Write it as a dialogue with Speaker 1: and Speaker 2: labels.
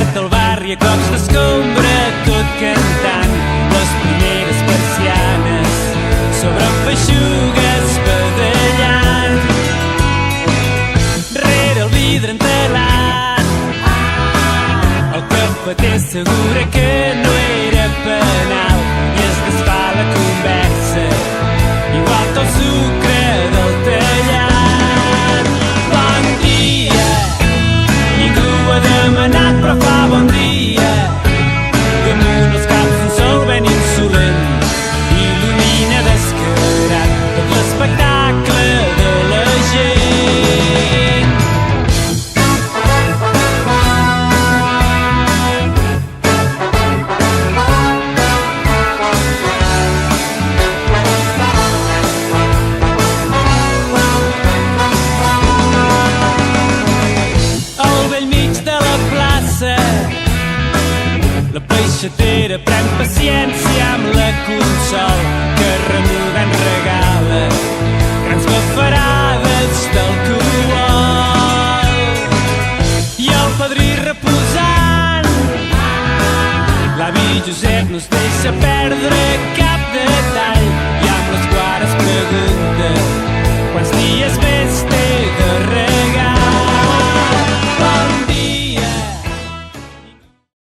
Speaker 1: tot el barri a cops d'escombra, tot cantant les primeres persianes sobre feixugues badallant. Rere el vidre entelat, el cafeter assegura que no era penal i es desfà la conversa, igual que el sucre del tallat. Bon dia, ningú ha demanat però fa bon dia. Damunt els caps un sol ben insolent il·lumina descarat tot l'espectacle de la gent. Al bell mig de la plaça la peixatera pren paciència amb la Consol, que remugant regala grans bafarades d'alcohol. I el padrí reposant, l'avi Josep no es deixa perdre cap detall, i amb les guares pregunta quants dies